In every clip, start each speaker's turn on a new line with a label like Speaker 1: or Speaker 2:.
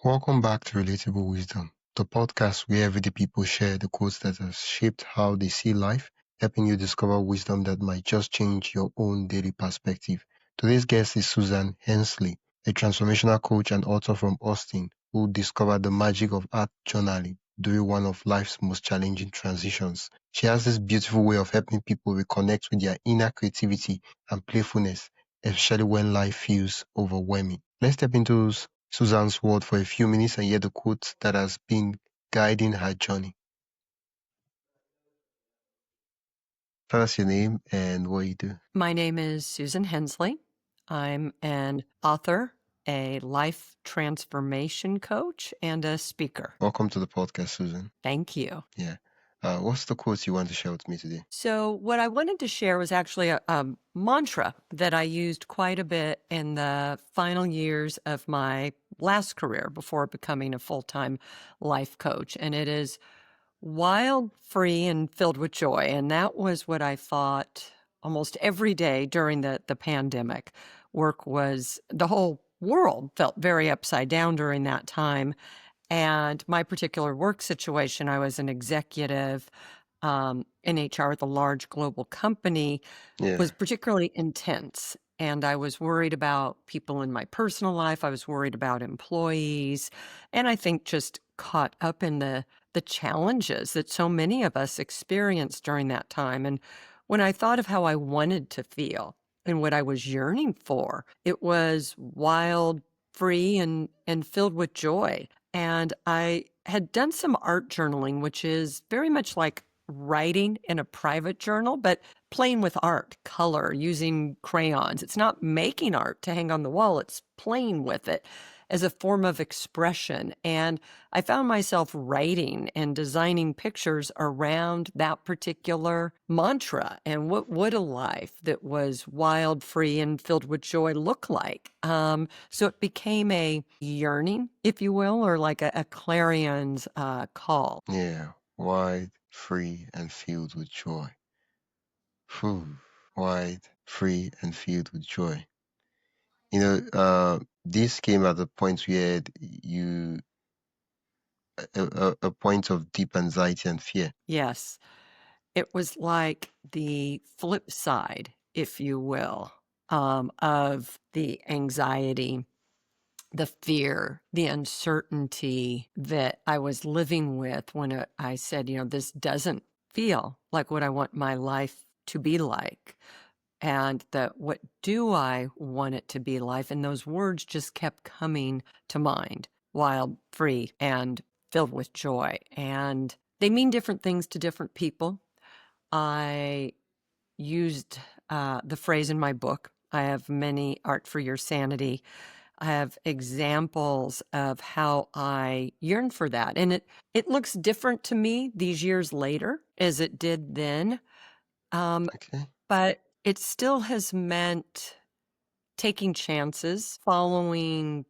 Speaker 1: Welcome back to Relatable Wisdom, the podcast where everyday people share the quotes that have shaped how they see life, helping you discover wisdom that might just change your own daily perspective. Today's guest is Susan Hensley, a transformational coach and author from Austin, who discovered the magic of art journaling during one of life's most challenging transitions. She has this beautiful way of helping people reconnect with their inner creativity and playfulness, especially when life feels overwhelming. Let's step into Susan's world for a few minutes and hear the quote that has been guiding her journey. Tell us your name and what you do.
Speaker 2: My name is Susan Hensley. I'm an author, a life transformation coach, and a speaker.
Speaker 1: Welcome to the podcast, Susan.
Speaker 2: Thank you.
Speaker 1: Yeah. What's the quote you want to share with me today?
Speaker 2: So, what I wanted to share was actually a mantra that I used quite a bit in the final years of my last career before becoming a full-time life coach. And it is wild, free, and filled with joy. And that was what I thought almost every day during the pandemic. Work was, the whole world felt very upside down during that time. And my particular work situation, I was an executive in HR with a large global company, was particularly intense. And I was worried about people in my personal life. I was worried about employees. And I think just caught up in the challenges that so many of us experienced during that time. And when I thought of how I wanted to feel and what I was yearning for, it was wild, free, and filled with joy. And I had done some art journaling, which is very much like writing in a private journal, but playing with art, color, using crayons. It's not making art to hang on the wall, it's playing with it as a form of expression. And I found myself writing and designing pictures around that particular mantra. And what would a life that was wild, free, and filled with joy look like? So it became a yearning, if you will, or like a clarion's call.
Speaker 1: Yeah. Wide, free, and filled with joy. Whew. Wide, free, and filled with joy. This came at a point where a point of deep anxiety and fear.
Speaker 2: Yes. It was like the flip side, if you will, of the anxiety, the fear, the uncertainty that I was living with when I said, this doesn't feel like what I want my life to be like. And what do I want it to be like? And those words just kept coming to mind: wild, free, and filled with joy. And they mean different things to different people. I used the phrase in my book. I have many art for your sanity. I have examples of how I yearn for that. And it looks different to me these years later as it did then.
Speaker 1: Okay.
Speaker 2: But it still has meant taking chances, following,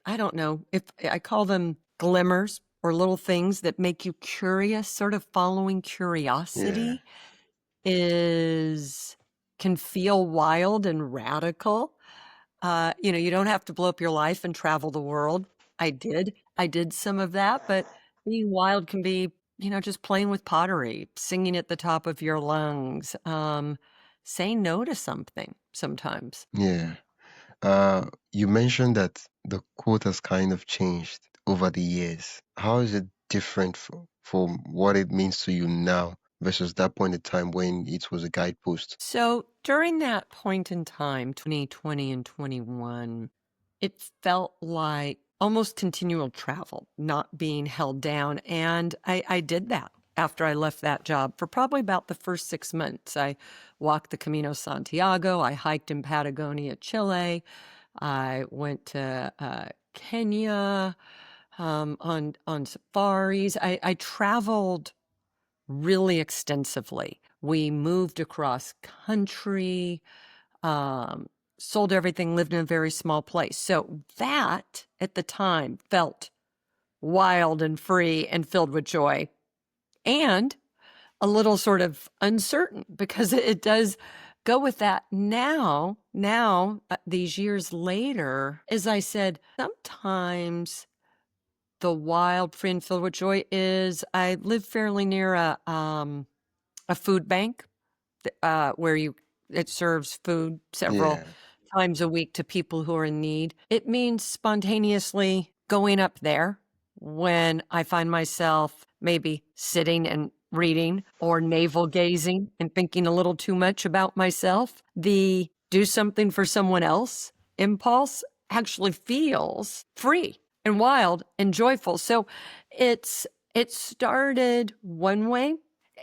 Speaker 2: I don't know, if I call them glimmers or little things that make you curious, sort of following curiosity can feel wild and radical. You don't have to blow up your life and travel the world. I did some of that, but being wild can be, just playing with pottery, singing at the top of your lungs, saying no to something sometimes.
Speaker 1: Yeah. You mentioned that the quote has kind of changed over the years. How is it different from what it means to you now versus that point in time when it was a guidepost?
Speaker 2: So during that point in time, 2020 and 21, it felt like almost continual travel, not being held down. And I did that after I left that job for probably about the first 6 months. I walked the Camino Santiago. I hiked in Patagonia, Chile. I went to Kenya on safaris. I traveled really extensively. We moved across country, sold everything, lived in a very small place. So that at the time felt wild and free and filled with joy, and a little sort of uncertain, because it does go with that. Now, these years later, as I said, sometimes the wild, free and filled with joy is I live fairly near a food bank where it serves food several
Speaker 1: Yeah.
Speaker 2: times a week to people who are in need. It means spontaneously going up there when I find myself maybe sitting and reading or navel gazing and thinking a little too much about myself. The do something for someone else impulse actually feels free and wild and joyful. So it started one way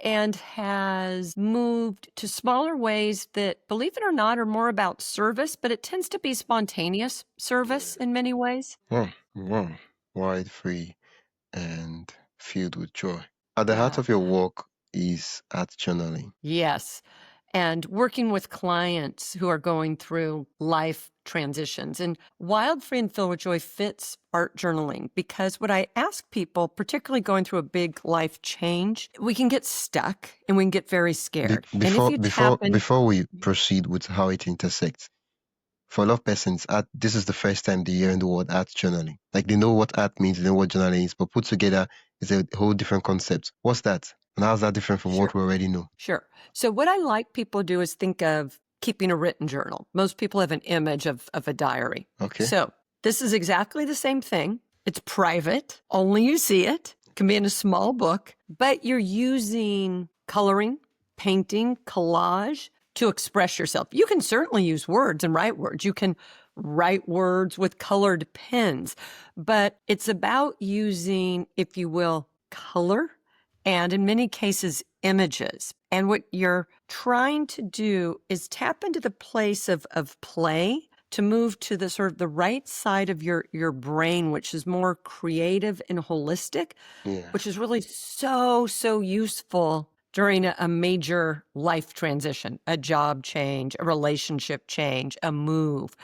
Speaker 2: and has moved to smaller ways that, believe it or not, are more about service, but it tends to be spontaneous service in many ways.
Speaker 1: Wow. Wide, free, and filled with joy. At the heart
Speaker 2: Yeah.
Speaker 1: of your work is art journaling.
Speaker 2: Yes. And working with clients who are going through life transitions. And Wild, Free, and Filled with Joy fits art journaling because what I ask people, particularly going through a big life change, we can get stuck and we can get very scared. And if
Speaker 1: Before
Speaker 2: you
Speaker 1: before
Speaker 2: tap in,
Speaker 1: before we proceed with how it intersects, for a lot of persons, art, this is the first time they hear the word art journaling. Like they know what art means, they know what journaling is, but put together is a whole different concept. What's that? And how's that different from what
Speaker 2: Sure.
Speaker 1: we already know?
Speaker 2: Sure. So what I like people to do is think of keeping a written journal. Most people have an image of a diary.
Speaker 1: Okay.
Speaker 2: So this is exactly the same thing. It's private. Only you see it. Can be in a small book, but you're using coloring, painting, collage to express yourself. You can certainly use words and write words. You can write words with colored pens, but it's about using, if you will, color and in many cases, images. And what you're trying to do is tap into the place of play to move to the sort of the right side of your brain, which is more creative and holistic,
Speaker 1: Yeah.
Speaker 2: which is really so useful during a major life transition, a job change, a relationship change, a move.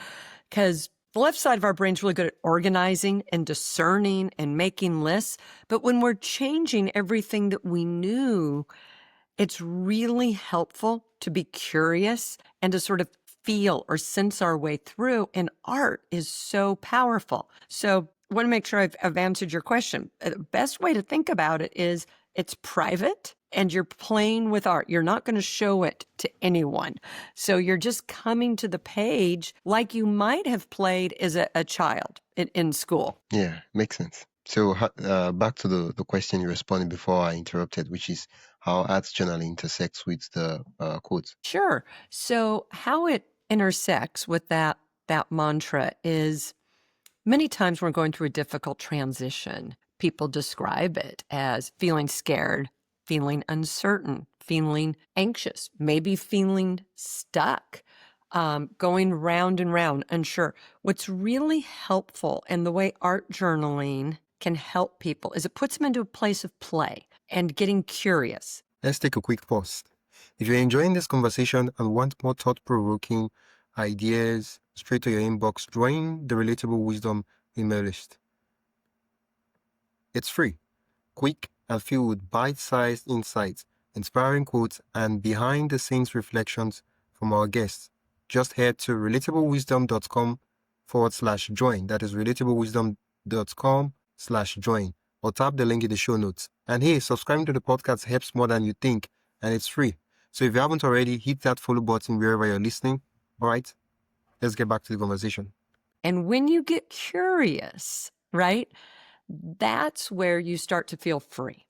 Speaker 2: Because the left side of our brain's really good at organizing and discerning and making lists. But when we're changing everything that we knew, it's really helpful to be curious and to sort of feel or sense our way through. And art is so powerful. So I want to make sure I've answered your question. The best way to think about it is it's private and you're playing with art. You're not going to show it to anyone. So you're just coming to the page like you might have played as a child in school.
Speaker 1: Yeah, makes sense. So back to the question you responded before I interrupted, which is how art journaling intersects with the quotes.
Speaker 2: Sure. So how it intersects with that mantra is many times when we're going through a difficult transition, people describe it as feeling scared, feeling uncertain, feeling anxious, maybe feeling stuck, going round and round, unsure. What's really helpful and the way art journaling can help people is it puts them into a place of play and getting curious.
Speaker 1: Let's take a quick pause. If you're enjoying this conversation and want more thought-provoking ideas straight to your inbox, join the Relatable Wisdom email list. It's free, quick, and filled with bite-sized insights, inspiring quotes, and behind-the-scenes reflections from our guests. Just head to relatablewisdom.com/join. That is relatablewisdom.com/join. Or tap the link in the show notes. And hey, subscribing to the podcast helps more than you think, and it's free. So if you haven't already, hit that follow button wherever you're listening. All right, let's get back to the conversation.
Speaker 2: And when you get curious, right, that's where you start to feel free.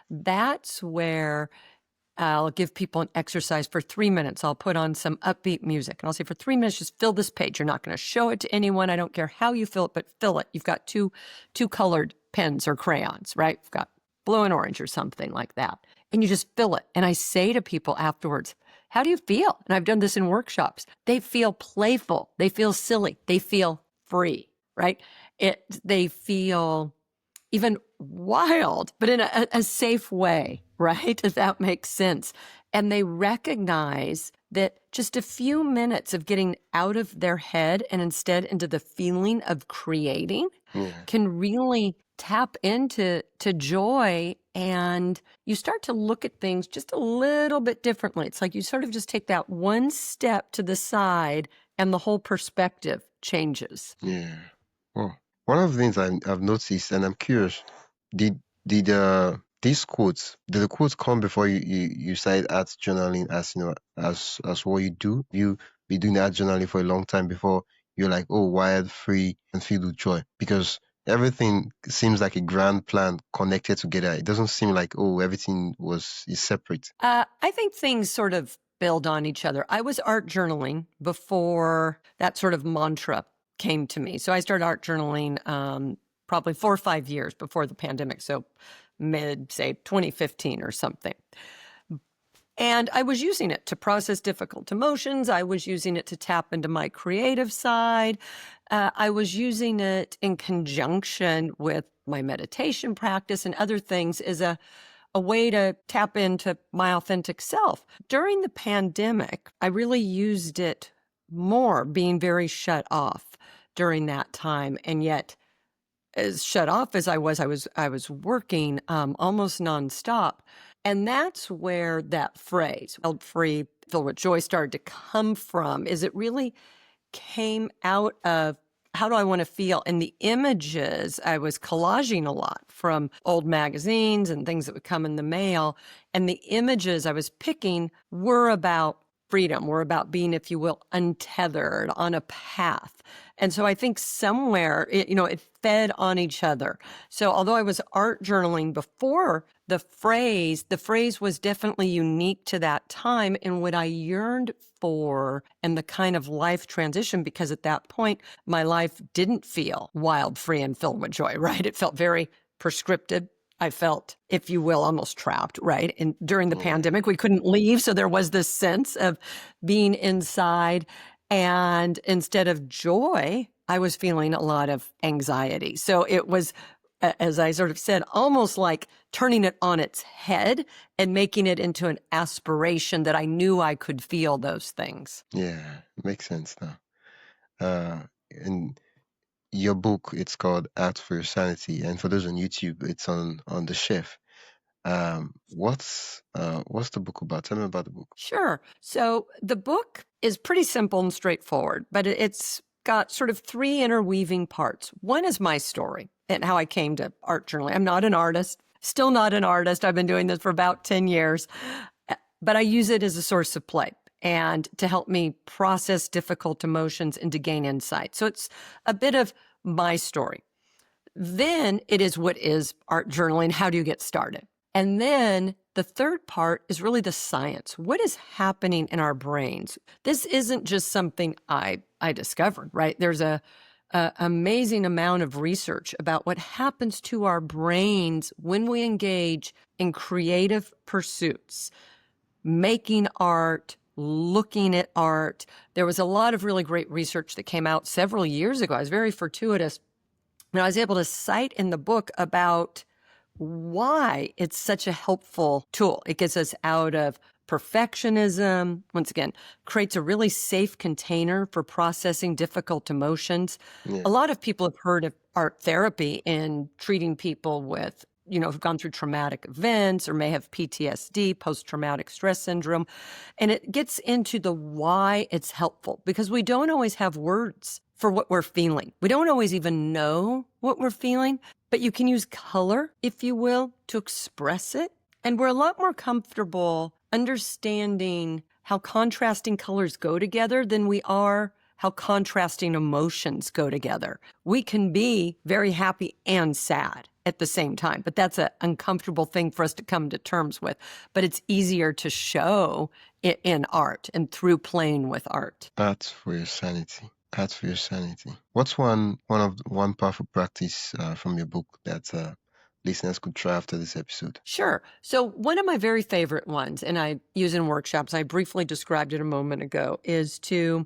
Speaker 2: That's where I'll give people an exercise for 3 minutes. I'll put on some upbeat music and I'll say for 3 minutes, just fill this page. You're not going to show it to anyone. I don't care how you fill it, but fill it. You've got two colored pens or crayons, right? You've got blue and orange or something like that. And you just fill it. And I say to people afterwards, how do you feel? And I've done this in workshops. They feel playful. They feel silly. They feel free, right? They feel even wild, but in a safe way, right? If that makes sense. And they recognize that just a few minutes of getting out of their head and instead into the feeling of creating can really tap into joy, and you start to look at things just a little bit differently. It's like you sort of just take that one step to the side and the whole perspective changes.
Speaker 1: Yeah. Oh, One of the things I've noticed, and I'm curious, did these quotes, did the quotes come before you started art journaling as as what you do? You be doing art journaling for a long time before you're like, oh, wired, free, and filled with joy? Because everything seems like a grand plan connected together. It doesn't seem like, oh, everything is separate.
Speaker 2: I think things sort of build on each other. I was art journaling before that sort of mantra came to me. So I started art journaling probably 4 or 5 years before the pandemic. So mid, say, 2015 or something. And I was using it to process difficult emotions. I was using it to tap into my creative side. I was using it in conjunction with my meditation practice and other things as a way to tap into my authentic self. During the pandemic, I really used it more, being very shut off during that time. And yet, as shut off as I was working almost nonstop. And that's where that phrase, "Wild, free, filled with joy," started to come from, is it really came out of how do I want to feel? And the images, I was collaging a lot from old magazines and things that would come in the mail. And the images I was picking were about freedom, were about being, if you will, untethered on a path. And so I think somewhere, it fed on each other. So although I was art journaling before the phrase was definitely unique to that time and what I yearned for and the kind of life transition, because at that point, my life didn't feel wild, free, and filled with joy, right? It felt very prescriptive. I felt, if you will, almost trapped, right? And during the pandemic, we couldn't leave. So there was this sense of being inside. And instead of joy, I was feeling a lot of anxiety. So it was, as I sort of said, almost like turning it on its head and making it into an aspiration that I knew I could feel those things.
Speaker 1: Yeah, makes sense now. And your book, it's called Art for Your Sanity, and for those on YouTube, it's on the shelf. What's the book about? Tell me about the book.
Speaker 2: Sure. So the book is pretty simple and straightforward, but it's got sort of 3 interweaving parts. One is my story and how I came to art journaling. I'm not an artist, still not an artist. I've been doing this for about 10 years, but I use it as a source of play and to help me process difficult emotions and to gain insight. So it's a bit of my story. Then it is, what is art journaling? How do you get started? And then the third part is really the science. What is happening in our brains? This isn't just something I discovered, right? There's a amazing amount of research about what happens to our brains when we engage in creative pursuits, making art, looking at art. There was a lot of really great research that came out several years ago. I was very fortuitous. And I was able to cite in the book about why it's such a helpful tool. It gets us out of perfectionism, once again, creates a really safe container for processing difficult emotions.
Speaker 1: Yeah.
Speaker 2: A lot of people have heard of art therapy in treating people with, who've gone through traumatic events or may have PTSD, post-traumatic stress syndrome. And it gets into the why it's helpful, because we don't always have words for what we're feeling. We don't always even know what we're feeling, but you can use color, if you will, to express it. And we're a lot more comfortable understanding how contrasting colors go together than we are how contrasting emotions go together. We can be very happy and sad at the same time, but that's an uncomfortable thing for us to come to terms with. But it's easier to show it in art and through playing with art.
Speaker 1: Art for your sanity. Art for your sanity. What's one powerful practice from your book that listeners could try after this episode?
Speaker 2: Sure. So one of my very favorite ones, and I use in workshops, I briefly described it a moment ago, is to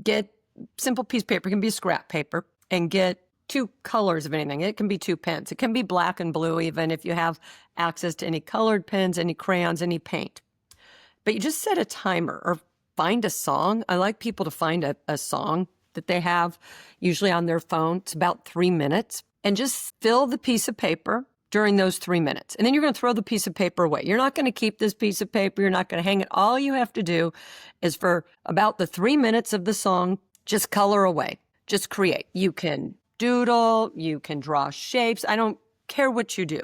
Speaker 2: get simple piece of paper. It can be scrap paper, and get 2 colors of anything. It can be 2 pens. It can be black and blue, even if you have access to any colored pens, any crayons, any paint. But you just set a timer or find a song. I like people to find a song that they have usually on their phone. It's about 3 minutes, and just fill the piece of paper during those 3 minutes. And then you're going to throw the piece of paper away. You're not going to keep this piece of paper. You're not going to hang it. All you have to do is, for about the 3 minutes of the song, just color away, just create. You can doodle, you can draw shapes. I don't care what you do.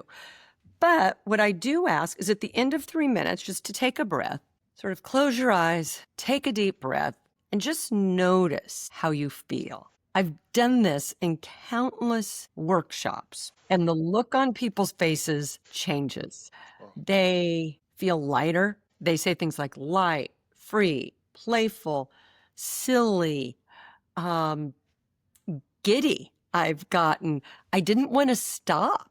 Speaker 2: But what I do ask is at the end of 3 minutes, just to take a breath, sort of close your eyes, take a deep breath, and just notice how you feel. I've done this in countless workshops, and the look on people's faces changes. They feel lighter. They say things like light, free, playful, silly, giddy. I've gotten, I didn't want to stop.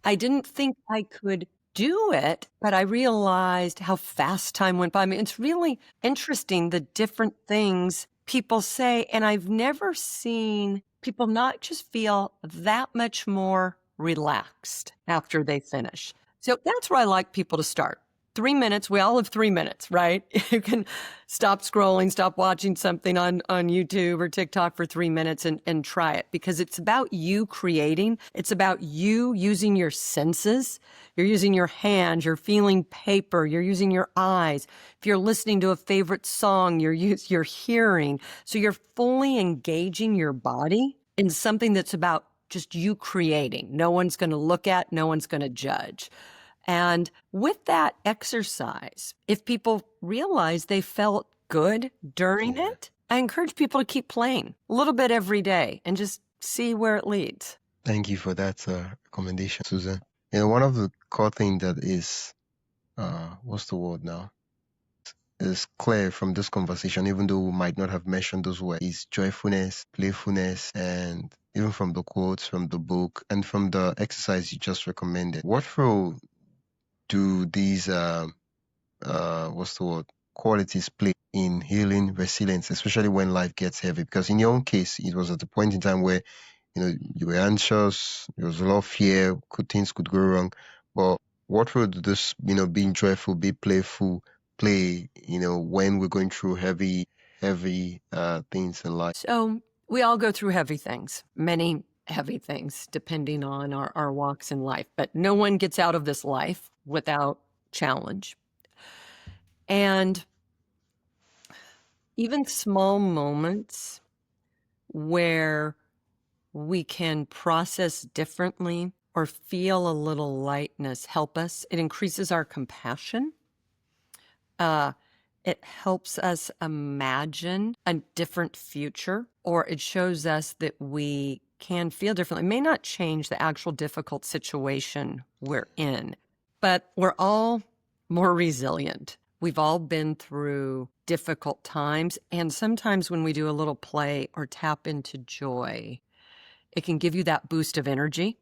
Speaker 2: I didn't think I could do it, but I realized how fast time went by. I mean, it's really interesting the different things people say. And I've never seen people not just feel that much more relaxed after they finish. So that's where I like people to start. 3 minutes. We all have 3 minutes, right? You can stop scrolling, stop watching something on YouTube or TikTok for 3 minutes and try it, because it's about you creating. It's about you using your senses. You're using your hands, you're feeling paper, you're using your eyes. If you're listening to a favorite song, you're hearing. So you're fully engaging your body in something that's about just you creating. No one's going to look at, no one's going to judge. And with that exercise, if people realize they felt good during it, I encourage people to keep playing a little bit every day and just see where it leads.
Speaker 1: Thank you for that recommendation, Susan. One of the core things that is, what's the word now? Is clear from this conversation, even though we might not have mentioned those words, is joyfulness, playfulness, and even from the quotes from the book and from the exercise you just recommended. What role do these qualities play in healing resilience, especially when life gets heavy? Because in your own case, it was at a point in time where you were anxious, there was a lot of fear, things could go wrong. But what role do this being joyful, be playful play when we're going through heavy things in life?
Speaker 2: So we all go through heavy things, many heavy things, depending on our walks in life. But no one gets out of this life without challenge. And even small moments where we can process differently or feel a little lightness help us. It increases our compassion. It helps us imagine a different future, or it shows us that we can feel differently. It may not change the actual difficult situation we're in, but we're all more resilient. We've all been through difficult times, and sometimes when we do a little play or tap into joy, it can give you that boost of energy,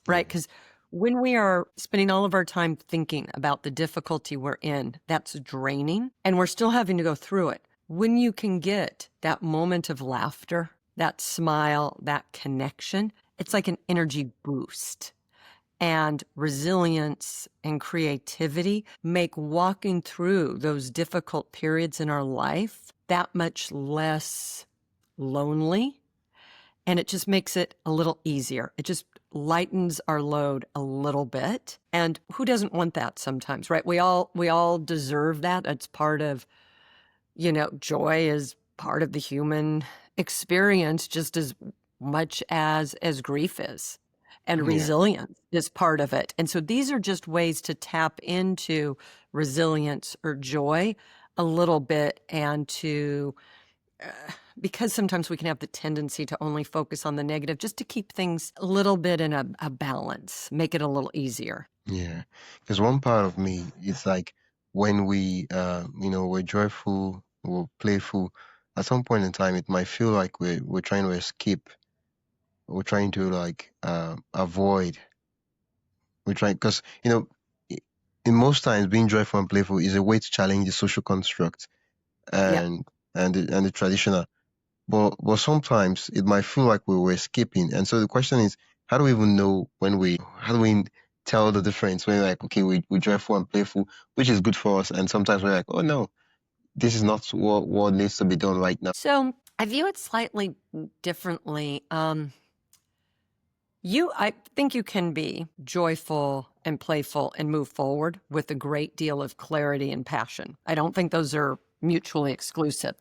Speaker 2: right? Because when we are spending all of our time thinking about the difficulty we're in, that's draining, and we're still having to go through it. When you can get that moment of laughter, that smile, that connection, it's like an energy boost. And resilience and creativity make walking through those difficult periods in our life that much less lonely. And it just makes it a little easier. It just lightens our load a little bit. And who doesn't want that sometimes, right? We all deserve that. It's part of, joy is part of the human experience just as much as grief is. And resilience is part of it. And so these are just ways to tap into resilience or joy a little bit, and to because sometimes we can have the tendency to only focus on the negative, just to keep things a little bit in a balance, make it a little easier.
Speaker 1: Yeah, because one part of me, it's like when we're joyful, we're playful, at some point in time, it might feel like we're trying to escape. We're trying to avoid. We're trying, because in most times, being joyful and playful is a way to challenge the social construct and the traditional. But sometimes it might feel like we were escaping. And so the question is, how do we even know how do we tell the difference when we're like, okay, we're joyful and playful, which is good for us. And sometimes we're like, oh no, this is not what needs to be done right now.
Speaker 2: So I view it slightly differently. I think you can be joyful and playful and move forward with a great deal of clarity and passion. I don't think those are mutually exclusive.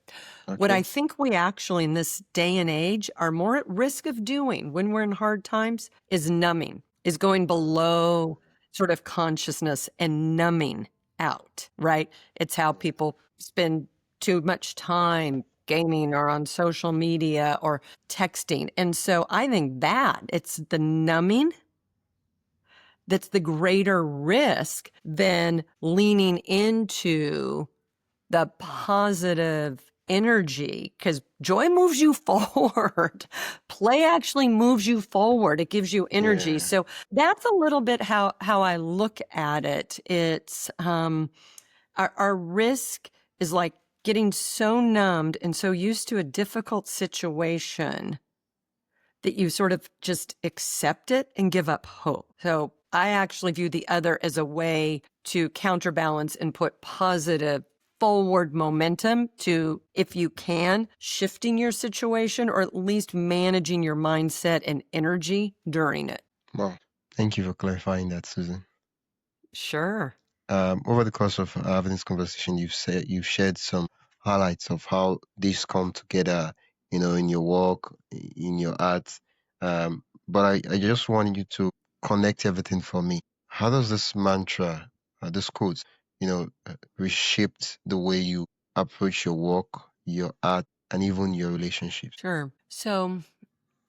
Speaker 2: What
Speaker 1: Okay.
Speaker 2: I think we actually in this day and age are more at risk of doing when we're in hard times is numbing, is going below sort of consciousness and numbing out, right? It's how people spend too much time gaming or on social media or texting. And so I think that it's the numbing that's the greater risk than leaning into the positive energy, because joy moves you forward. Play actually moves you forward. It gives you energy.
Speaker 1: Yeah.
Speaker 2: So that's a little bit how I look at it. It's our risk is like getting so numbed and so used to a difficult situation that you sort of just accept it and give up hope. So I actually view the other as a way to counterbalance and put positive forward momentum to, if you can, shifting your situation or at least managing your mindset and energy during it.
Speaker 1: Well, thank you for clarifying that, Susan.
Speaker 2: Sure.
Speaker 1: Over the course of having this conversation, you've shared some highlights of how these come together, in your work, in your art. But I just want you to connect everything for me. How does this mantra, this quote, reshaped the way you approach your work, your art, and even your relationships?
Speaker 2: Sure. So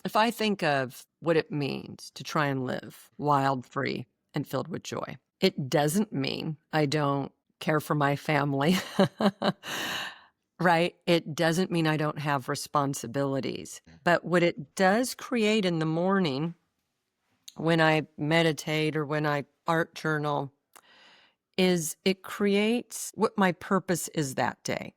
Speaker 2: if I think of what it means to try and live wild, free, and filled with joy, it doesn't mean I don't care for my family, right? It doesn't mean I don't have responsibilities. But what it does create in the morning when I meditate or when I art journal is it creates what my purpose is that day.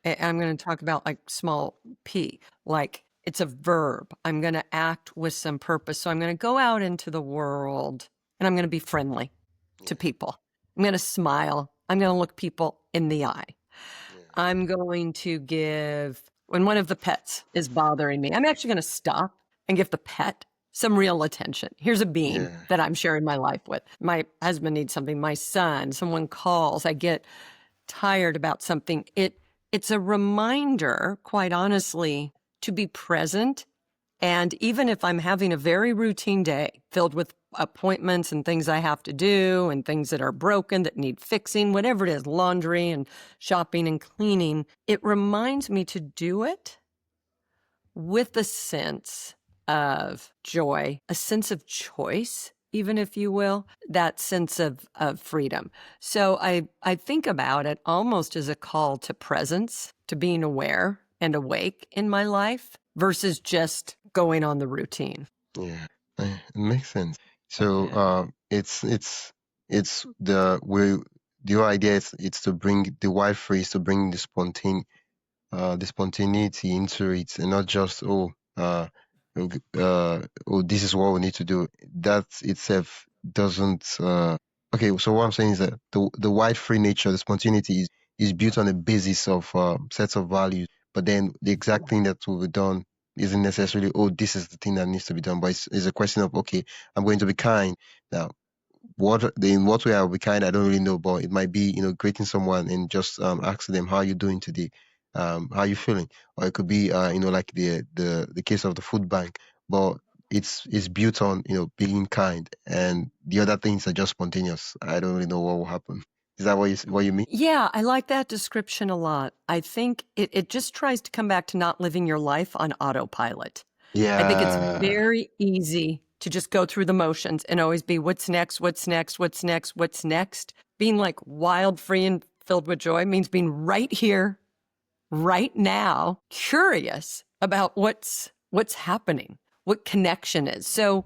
Speaker 2: I'm going to talk about like small p, like it's a verb. I'm going to act with some purpose. So I'm going to go out into the world and I'm going to be friendly to people. I'm going to smile. I'm going to look people in the eye. I'm going to give, when one of the pets is bothering me, I'm actually going to stop and give the pet some real attention. Here's a being
Speaker 1: Yeah.
Speaker 2: that I'm sharing my life with. My husband needs something, my son, someone calls, I get tired about something. It's a reminder, quite honestly, to be present. And even if I'm having a very routine day filled with appointments and things I have to do and things that are broken that need fixing, whatever it is, laundry and shopping and cleaning, it reminds me to do it with a sense of joy, a sense of choice, even if you will, that sense of freedom. So I think about it almost as a call to presence, to being aware and awake in my life versus just going on the routine.
Speaker 1: Yeah, it makes sense. So,
Speaker 2: Yeah.
Speaker 1: it's the whole idea is it's to bring the wide phrase to bring the spontaneity into it, and not just this is what we need to do. That itself doesn't. Okay, so what I'm saying is that the wide free nature, the spontaneity is built on a basis of sets of values, but then the exact thing that will be done isn't necessarily, this is the thing that needs to be done, but it's a question of, okay, I'm going to be kind now. In what way I'll be kind, I don't really know, but it might be, greeting someone and just asking them, how are you doing today? How are you feeling? Or it could be, like the case of the food bank. But it's built on, being kind, and the other things are just spontaneous. I don't really know what will happen. Is that what you mean?
Speaker 2: Yeah, I like that description a lot. I think it just tries to come back to not living your life on autopilot. I think it's
Speaker 1: Yeah.
Speaker 2: very easy to just go through the motions and always be what's next, what's next, what's next, what's next. Being like wild, free, and filled with joy means being right here, right now, curious about what's happening, what connection is. So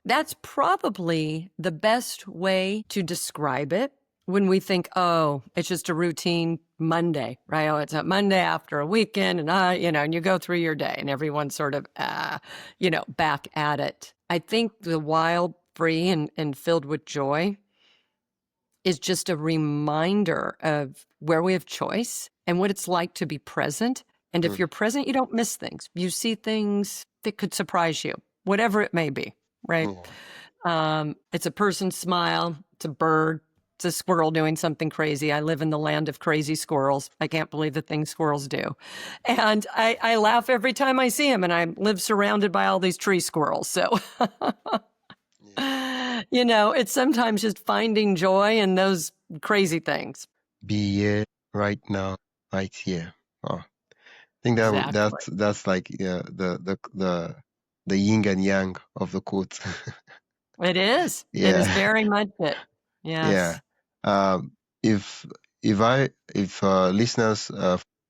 Speaker 2: that's probably the best way to describe it when we think, oh, it's just a routine Monday, right? Oh, it's a Monday after a weekend and, and you go through your day and everyone's sort of, back at it. I think the wild, free, and filled with joy is just a reminder of where we have choice and what it's like to be present. And if
Speaker 1: Mm,
Speaker 2: you're present, you don't miss things. You see things that could surprise you, whatever it may be, right?
Speaker 1: yeah.
Speaker 2: It's a person's smile, it's a bird, It's a squirrel doing something crazy. I live in the land of crazy squirrels. I can't believe the things squirrels do. And I laugh every time I see him, and I live surrounded by all these tree squirrels. So, it's sometimes just finding joy in those crazy things.
Speaker 1: Be here, right now, right here. Oh, I think
Speaker 2: Exactly.
Speaker 1: that's like the yin and yang of the quote.
Speaker 2: It is. It is
Speaker 1: Yeah,
Speaker 2: very much it.
Speaker 1: yeah.
Speaker 2: Yes.
Speaker 1: Um, if if listeners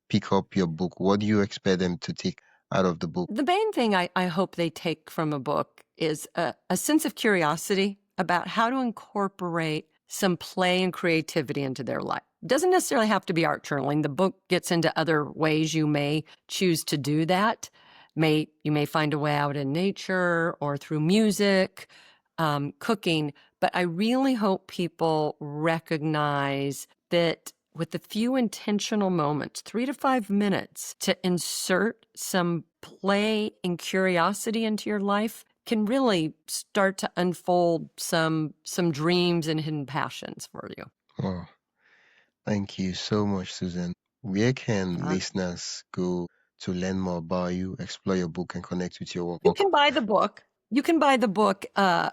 Speaker 1: pick up your book, what do you expect them to take out of the book?
Speaker 2: The main thing I hope they take from a book is a sense of curiosity about how to incorporate some play and creativity into their life. It doesn't necessarily have to be art journaling. The book gets into other ways you may choose to do that. You may find a way out in nature or through music, cooking. But I really hope people recognize that with a few intentional moments, 3 to 5 minutes, to insert some play and curiosity into your life can really start to unfold some dreams and hidden passions for you.
Speaker 1: Oh, thank you so much, Susan. Where can
Speaker 2: Uh,
Speaker 1: listeners go to learn more about you, explore your book, and connect with your
Speaker 2: You
Speaker 1: work?
Speaker 2: can buy the book. You can buy the book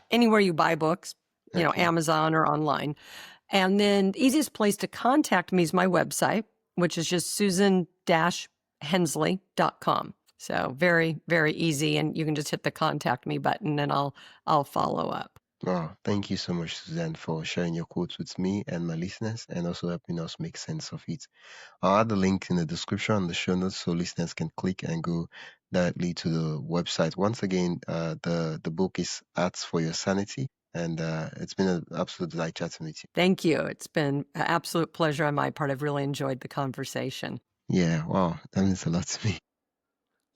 Speaker 2: anywhere you buy books,
Speaker 1: Okay.
Speaker 2: Amazon or online. And then the easiest place to contact me is my website, which is just susan-hensley.com. So very, very easy. And you can just hit the contact me button and I'll follow up.
Speaker 1: Wow, thank you so much, Suzanne, for sharing your quotes with me and my listeners and also helping us make sense of it. I'll add the link in the description and the show notes so listeners can click and go directly to the website. Once again, the book is Arts for Your Sanity, and it's been an absolute delight chatting with you.
Speaker 2: Thank you. It's been an absolute pleasure on my part. I've really enjoyed the conversation.
Speaker 1: Yeah, wow, that means a lot to me.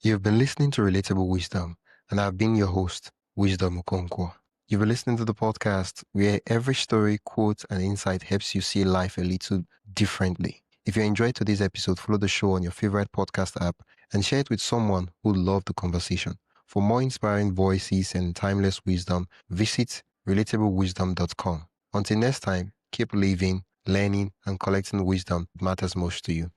Speaker 1: You've been listening to Relatable Wisdom, and I've been your host, Wisdom Okonkwo. You've been listening to the podcast where every story, quote, and insight helps you see life a little differently. If you enjoyed today's episode, follow the show on your favorite podcast app and share it with someone who loved the conversation. For more inspiring voices and timeless wisdom, visit relatablewisdom.com. Until next time, keep living, learning, and collecting wisdom that matters most to you.